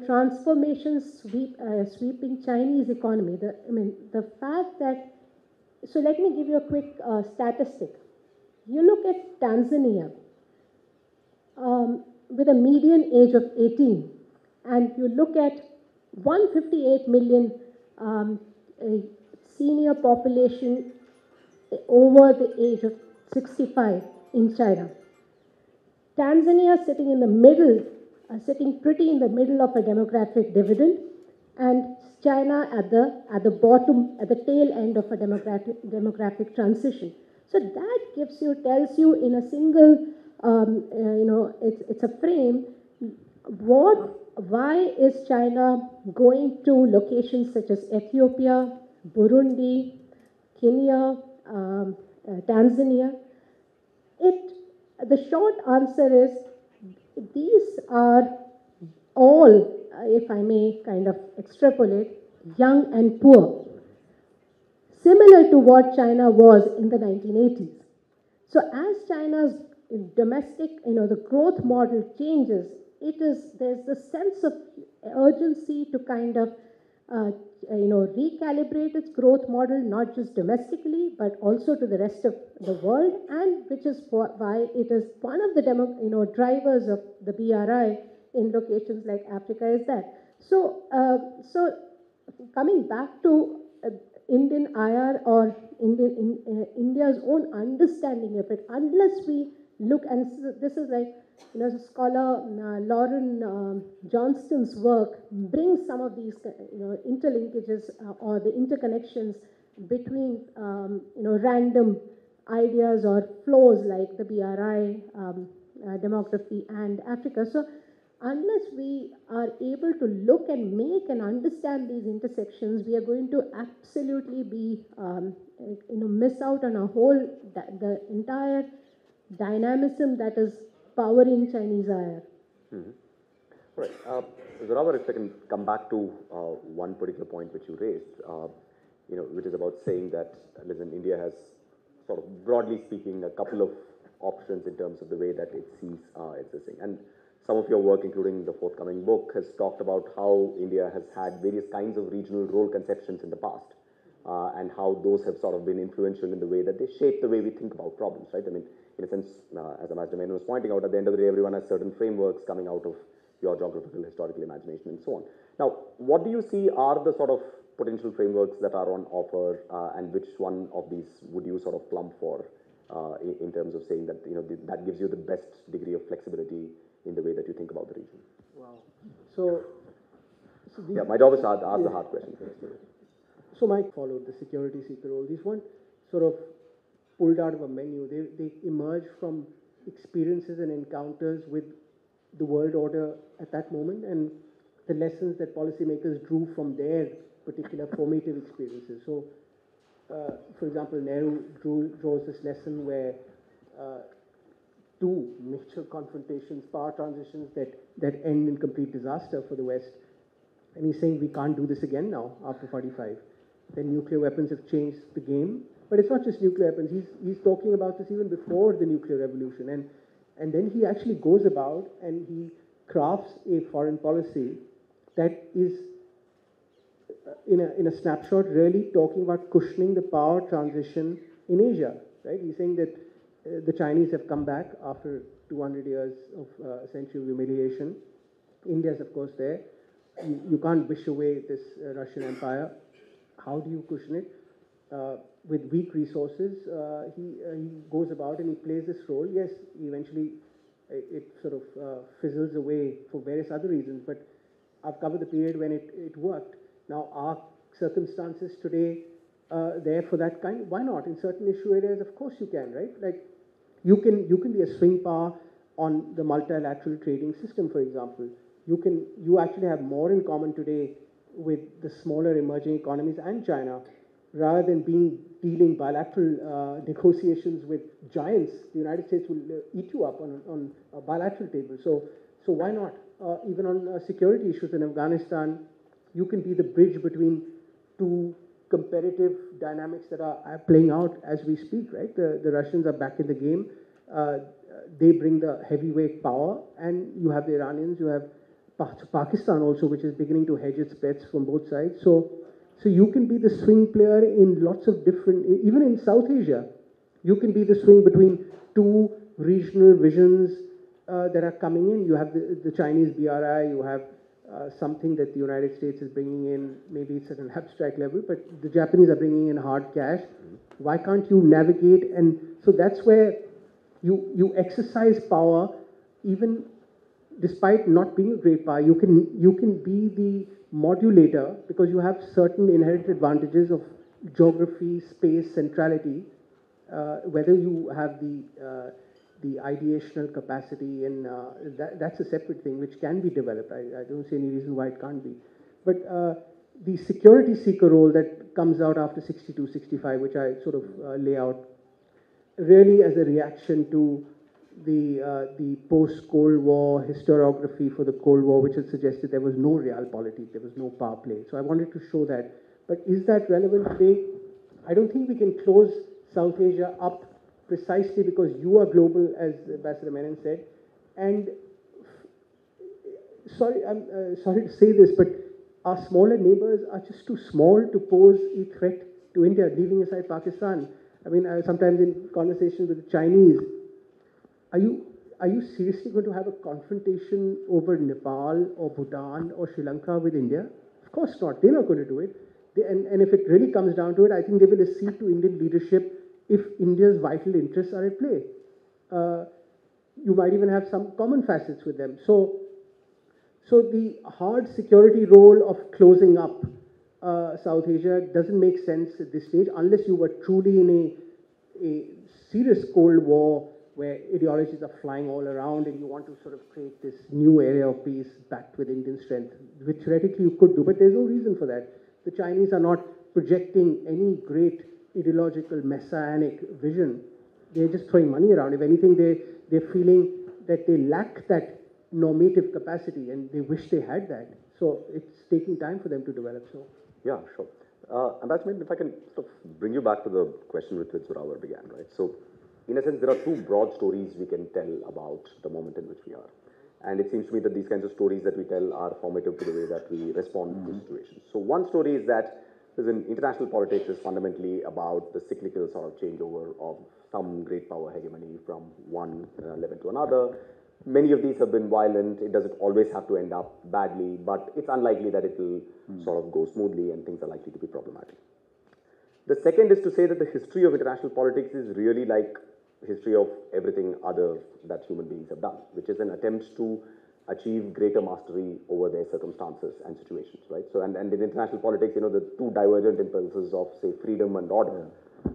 transformations sweeping Chinese economy. The fact that, so let me give you a quick statistic. You look at Tanzania with a median age of 18, and you look at 158 million senior population over the age of 65 in China. Tanzania sitting in the middle, sitting pretty in the middle of a demographic dividend, and China at the bottom, at the tail end of a demographic transition. So that tells you in a single, it's a frame. Why is China going to locations such as Ethiopia, Burundi, Kenya, Tanzania? The short answer is these are all, if I may kind of extrapolate, young and poor, similar to what China was in the 1980s. So as China's domestic, the growth model changes, there's the sense of urgency to kind of recalibrate its growth model, not just domestically, but also to the rest of the world, and which is why it is one of the drivers of the BRI in locations like Africa is that. So, coming back to Indian IR or India's own understanding of it, unless we look, and this is like, scholar Lauren Johnston's work brings some of these, interlinkages or the interconnections between, random ideas or flows like the BRI, demography, and Africa. So, unless we are able to look and make and understand these intersections, we are going to absolutely be, miss out on a whole, the entire dynamism that is powering Chinese IR. Mm-hmm. Right. Zorawar, if I can come back to one particular point which you raised, which is about saying that, listen, India has sort of, broadly speaking, a couple of options in terms of the way that it sees existing. And some of your work, including the forthcoming book, has talked about how India has had various kinds of regional role conceptions in the past, and how those have sort of been influential in the way that they shape the way we think about problems, right? I mean, in a sense, as Ambassador Menon was pointing out, at the end of the day, everyone has certain frameworks coming out of your geographical, historical imagination, and so on. Now, what do you see are the sort of potential frameworks that are on offer, and which one of these would you sort of plumb for in terms of saying that, that gives you the best degree of flexibility in the way that you think about the region? Wow. So yeah, my job is to ask the hard questions. So Mike followed the security seeker role. These weren't sort of pulled out of a menu. They emerged from experiences and encounters with the world order at that moment, and the lessons that policymakers drew from their particular formative experiences. So, for example, Nehru draws this lesson where two major confrontations, power transitions that end in complete disaster for the West. And he's saying we can't do this again now after 45. Then nuclear weapons have changed the game. But it's not just nuclear weapons. He's talking about this even before the nuclear revolution. And then he actually goes about and he crafts a foreign policy that is, in a snapshot, really talking about cushioning the power transition in Asia. Right? He's saying that the Chinese have come back after 200 years of essential humiliation. India's, of course, there. You can't wish away this Russian empire. How do you cushion it? With weak resources, he goes about and he plays this role. Yes, eventually it sort of fizzles away for various other reasons, but I've covered the period when it worked. Now, are circumstances today there for that kind? Why not? In certain issue areas, of course you can, right? Like, you can be a swing power on the multilateral trading system, for example. You actually have more in common today with the smaller emerging economies and China, rather than dealing bilateral negotiations with giants. The United States will eat you up on a bilateral table. So why not? Even on security issues in Afghanistan, you can be the bridge between two competitive dynamics that are playing out as we speak, right? The Russians are back in the game. They bring the heavyweight power, and you have the Iranians, you have Pakistan also, which is beginning to hedge its bets from both sides. So you can be the swing player in lots of different, even in South Asia, you can be the swing between two regional visions that are coming in. You have the Chinese BRI, you have something that the United States is bringing in, maybe it's at an abstract level, but the Japanese are bringing in hard cash. Why can't you navigate? And so that's where you exercise power, even despite not being a great power. You can be the modulator because you have certain inherent advantages of geography, space, centrality. Whether you have the ideational capacity, and that's a separate thing which can be developed. I don't see any reason why it can't be. But the security seeker role that comes out after 62, 65, which I sort of lay out, really as a reaction to the post-Cold War historiography for the Cold War, which had suggested there was no realpolitik, there was no power play. So I wanted to show that. But is that relevant today? I don't think we can close South Asia up precisely because you are global, as Ambassador Menon said. And I'm sorry to say this, but our smaller neighbors are just too small to pose a threat to India, leaving aside Pakistan. I mean, sometimes in conversations with the Chinese, are you seriously going to have a confrontation over Nepal or Bhutan or Sri Lanka with India? Of course not. They're not going to do it. And if it really comes down to it, I think they will accede to Indian leadership if India's vital interests are at play. You might even have some common facets with them. So the hard security role of closing up South Asia doesn't make sense at this stage unless you were truly in a serious Cold War where ideologies are flying all around and you want to sort of create this new area of peace backed with Indian strength, which theoretically you could do, but there's no reason for that. The Chinese are not projecting any great ideological messianic vision. They're just throwing money around. If anything, they're feeling that they lack that normative capacity and they wish they had that. So it's taking time for them to develop. So yeah, sure. Ambassador, if I can sort of bring you back to the question with which Zorawar began, right? So in a sense, there are two broad stories we can tell about the moment in which we are. And it seems to me that these kinds of stories that we tell are formative to the way that we respond to situations. So one story is that international politics is fundamentally about the cyclical sort of changeover of some great power hegemony from one level to another. Many of these have been violent. It doesn't always have to end up badly, but it's unlikely that it will sort of go smoothly and things are likely to be problematic. The second is to say that the history of international politics is really like history of everything other that human beings have done, which is an attempt to achieve greater mastery over their circumstances and situations, right? So, and in international politics, you know, the two divergent impulses of, say, freedom and order,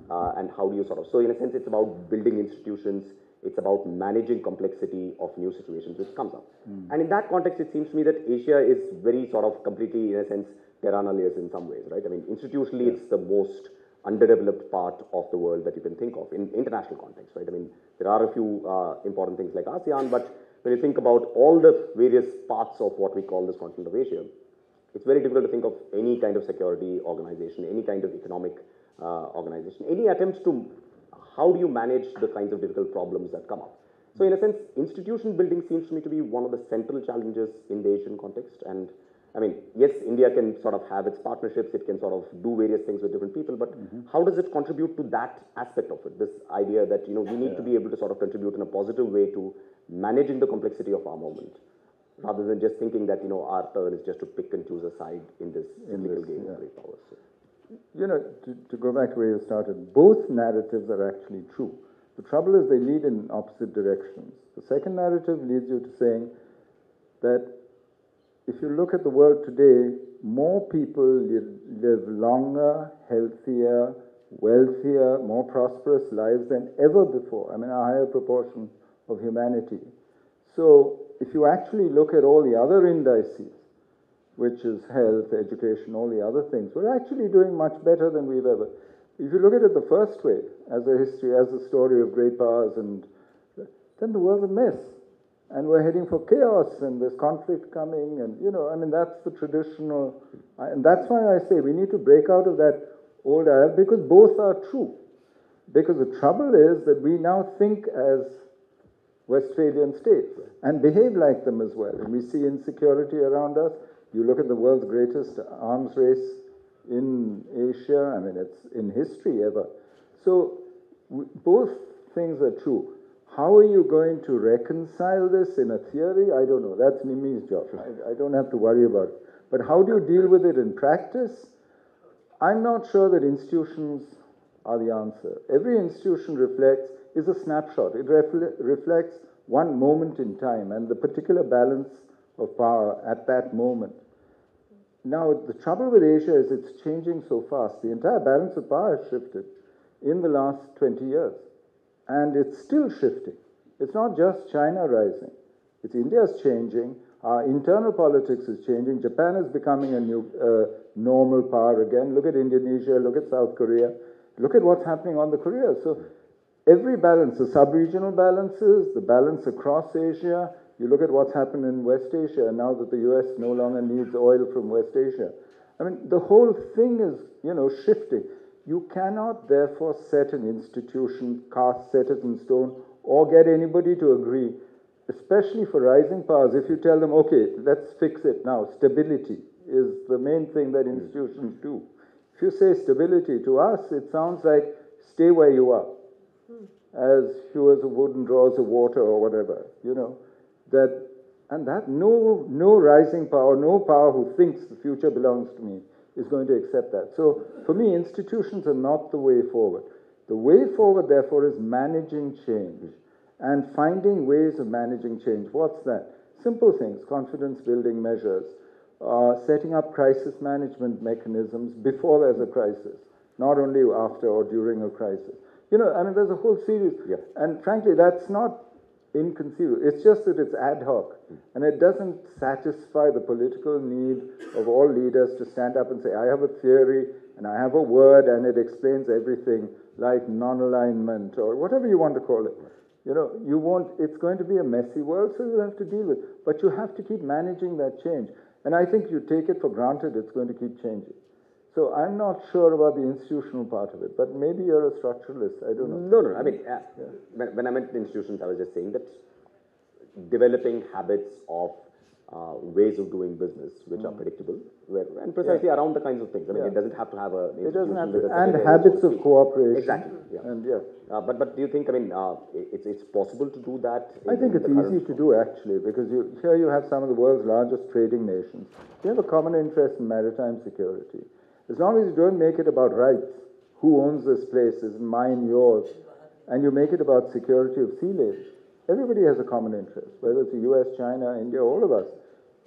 and how do you sort of, so in a sense, it's about building institutions, it's about managing complexity of new situations which comes up. And in that context, it seems to me that Asia is very sort of completely, in a sense, terra nullius in some ways, right? I mean, institutionally, it's the most underdeveloped part of the world that you can think of in international context, right? I mean, there are a few important things like ASEAN, but when you think about all the various parts of what we call this continent of Asia, it's very difficult to think of any kind of security organization, any kind of economic organization, any attempts to, how do you manage the kinds of difficult problems that come up? So in a sense, institution building seems to me to be one of the central challenges in the Asian context. And I mean, yes, India can sort of have its partnerships, it can sort of do various things with different people, but how does it contribute to that aspect of it? This idea that, you know, we need to be able to sort of contribute in a positive way to managing the complexity of our moment, rather than just thinking that, you know, our turn is just to pick and choose a side in this cyclical game of great powers. So. You know, to go back to where you started, both narratives are actually true. The trouble is they lead in opposite directions. The second narrative leads you to saying that if you look at the world today, more people live longer, healthier, wealthier, more prosperous lives than ever before. I mean, a higher proportion of humanity. So if you actually look at all the other indices, which is health, education, all the other things, we're actually doing much better than we've ever. If you look at it the first way, as a history, as a story of great powers, and then the world's a mess. And we're heading for chaos, and there's conflict coming, and, you know, I mean, that's the traditional, and that's why I say we need to break out of that old era, because both are true. Because the trouble is that we now think as Westphalian states and behave like them as well. And we see insecurity around us. You look at the world's greatest arms race in Asia, I mean, it's in history ever. So both things are true. How are you going to reconcile this in a theory? I don't know. That's Nimi's job. I don't have to worry about it. But how do you deal with it in practice? I'm not sure that institutions are the answer. Every institution is a snapshot. It reflects one moment in time and the particular balance of power at that moment. Now, the trouble with Asia is it's changing so fast. The entire balance of power has shifted in the last 20 years. And it's still shifting. It's not just China rising. It's India's changing. Our internal politics is changing. Japan is becoming a new normal power again. Look at Indonesia. Look at South Korea. Look at what's happening on the Korea. So every balance, the sub-regional balances, the balance across Asia, you look at what's happened in West Asia now that the US no longer needs oil from West Asia. I mean, the whole thing is, shifting. You cannot therefore set an institution, set it in stone, or get anybody to agree, especially for rising powers. If you tell them, okay, let's fix it now, stability is the main thing that institutions do. If you say stability, to us, it sounds like stay where you are, as hewers of wood and drawers of water or whatever, that no rising power, no power who thinks the future belongs to me is going to accept that. So for me, institutions are not the way forward. The way forward, therefore, is managing change and finding ways of managing change. What's that? Simple things, confidence building measures, setting up crisis management mechanisms before there's a crisis, not only after or during a crisis. There's a whole series. Yeah. And frankly, that's not inconceivable. It's just that it's ad hoc, and it doesn't satisfy the political need of all leaders to stand up and say, I have a theory, and I have a word, and it explains everything, like non-alignment, or whatever you want to call it. It's going to be a messy world, so you'll have to deal with it. But you have to keep managing that change. And I think you take it for granted it's going to keep changing. So I'm not sure about the institutional part of it, but maybe you're a structuralist. I don't know. No. I mean, when I meant institutions, I was just saying that developing habits of ways of doing business which are predictable, and precisely around the kinds of things. I mean, it doesn't have to have a It doesn't have to, with a and secretary habits so of to speak. cooperation. Exactly. Yeah. And but do you think? I mean, it's possible to do that? I think it's easy to do actually, because here you have some of the world's largest trading nations. They have a common interest in maritime security. As long as you don't make it about rights, who owns this place, is mine, yours, and you make it about security of sea lanes, everybody has a common interest, whether it's the US, China, India, all of us,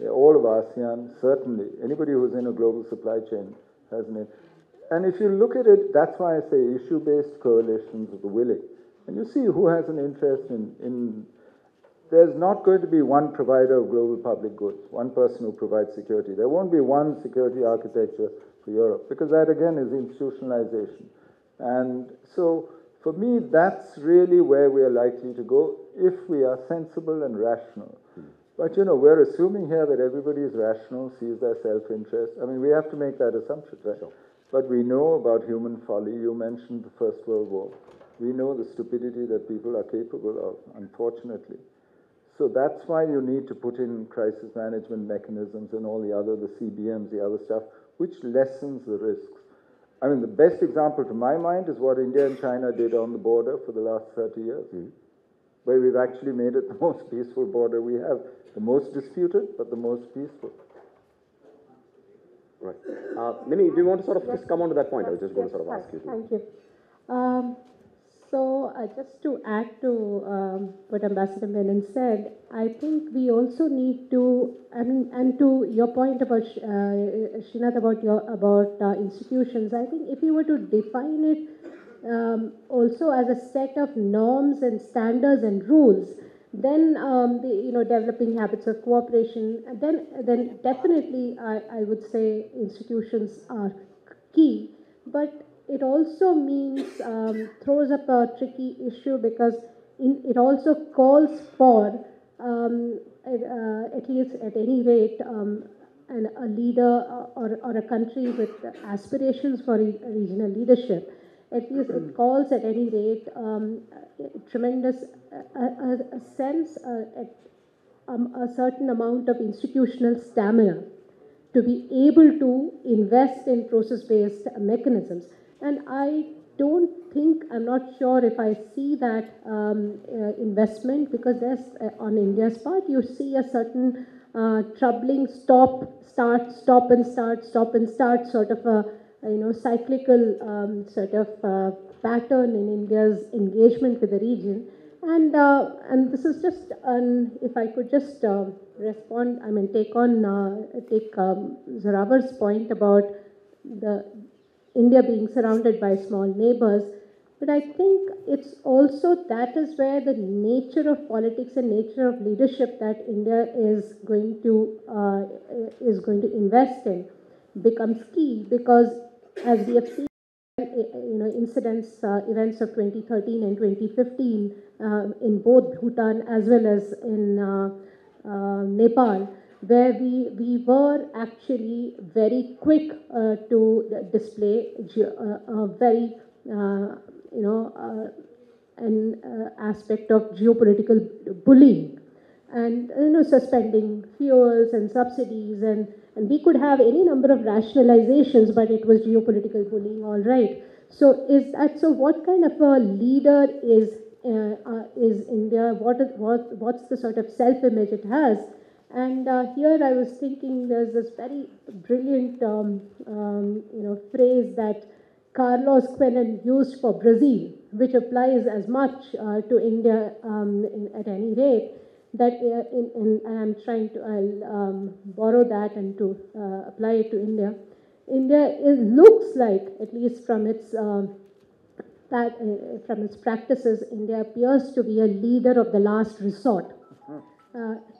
all of ASEAN, certainly. Anybody who's in a global supply chain has an interest. And if you look at it, that's why I say issue-based coalitions of the willing. And you see who has an interest in there's not going to be one provider of global public goods, one person who provides security. There won't be one security architecture for Europe, because that again is institutionalization. And so for me, that's really where we are likely to go if we are sensible and rational. But we're assuming here that everybody is rational, sees their self-interest. I mean, we have to make that assumption, right? Sure. But we know about human folly. You mentioned the First World War. We know the stupidity that people are capable of, unfortunately. So that's why you need to put in crisis management mechanisms and all the CBMs, the other stuff, which lessens the risks. I mean, the best example to my mind is what India and China did on the border for the last 30 years, where we've actually made it the most peaceful border we have. The most disputed, but the most peaceful. Right. Nimi, do you want to sort of just come on to that point? I was just going to sort of ask you to. Thank you. So just to add to what Ambassador Menon said, I think we also need to, and to your point about Srinath about institutions, I think if you were to define it also as a set of norms and standards and rules, then developing habits of cooperation, then definitely I would say institutions are key, but it also means, throws up a tricky issue, because it also calls for, at least at any rate, a leader or a country with aspirations for regional leadership. at least it calls at any rate tremendous a sense, a certain amount of institutional stamina to be able to invest in process-based mechanisms. And I don't think, I'm not sure if I see that investment, because there's, on India's part, you see a certain troubling stop, start, stop and start, stop and start sort of a, cyclical sort of pattern in India's engagement with the region. And this is just, if I could just respond, take Zoravar's point about the India being surrounded by small neighbors. But I think it's also, that is where the nature of politics and nature of leadership that India is going to invest in becomes key, because as we have seen, events of 2013 and 2015 in both Bhutan as well as in Nepal, where we were actually very quick to display very, an aspect of geopolitical bullying, and suspending fuels and subsidies, and we could have any number of rationalizations, but it was geopolitical bullying, all right. So what kind of a leader is India? What's the sort of self-image it has? And here I was thinking, there's this very brilliant phrase that Carlos Quenen used for Brazil, which applies as much to India at any rate. That and I'm trying to, I'll borrow that and to apply it to India. India looks like, at least from its practices, India appears to be a leader of the last resort.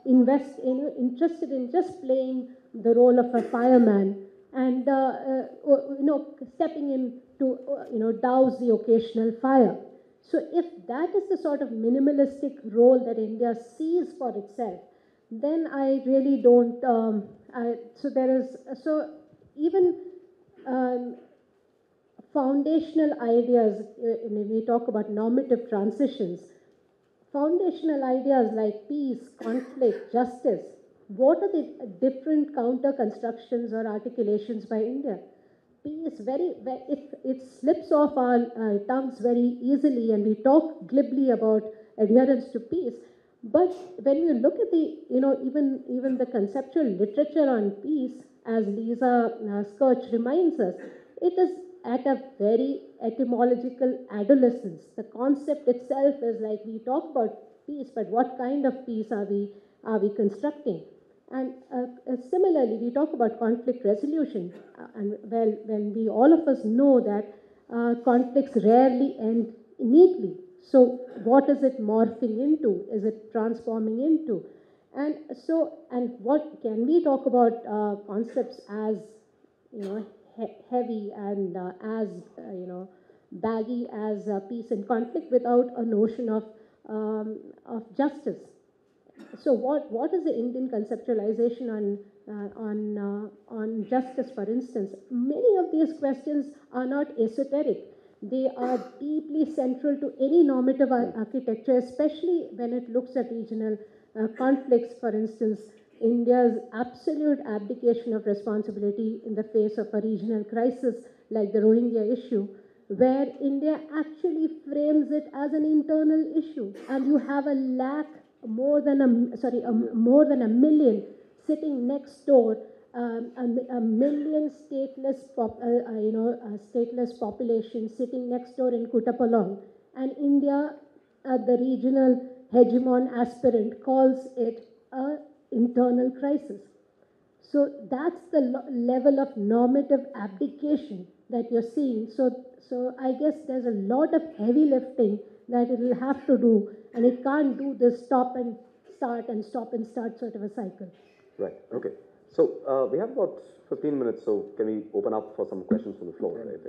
Interested in just playing the role of a fireman and stepping in to douse the occasional fire. So if that is the sort of minimalistic role that India sees for itself, then I really don't. Even foundational ideas. When we talk about normative transitions, foundational ideas like peace, conflict, justice. What are the different counter constructions or articulations by India? Peace, it slips off our tongues very easily, and we talk glibly about adherence to peace. But when you look at the, even the conceptual literature on peace, as Lisa Skirch reminds us, it is at a very etymological adolescence. The concept itself is like, we talk about peace, but what kind of peace are we constructing? And similarly, we talk about conflict resolution, when we all of us know that conflicts rarely end neatly. So what is it morphing into? Is it transforming into? And what can we talk about concepts as heavy and as baggy as peace and conflict without a notion of justice? So what is the Indian conceptualization on justice, for instance? Many of these questions are not esoteric. They are deeply central to any normative architecture, especially when it looks at regional conflicts. For instance, India's absolute abdication of responsibility in the face of a regional crisis like the Rohingya issue, where India actually frames it as an internal issue, and you have more than a million sitting next door, a million stateless population sitting next door in Kutapalong, and India, the regional hegemon aspirant, calls it a internal crisis. So that's the level of normative abdication that you're seeing. So I guess there's a lot of heavy lifting that it will have to do, and it can't do this stop and start and stop and start sort of a cycle. Right, okay. So we have about 15 minutes, so can we open up for some questions from the floor? Right?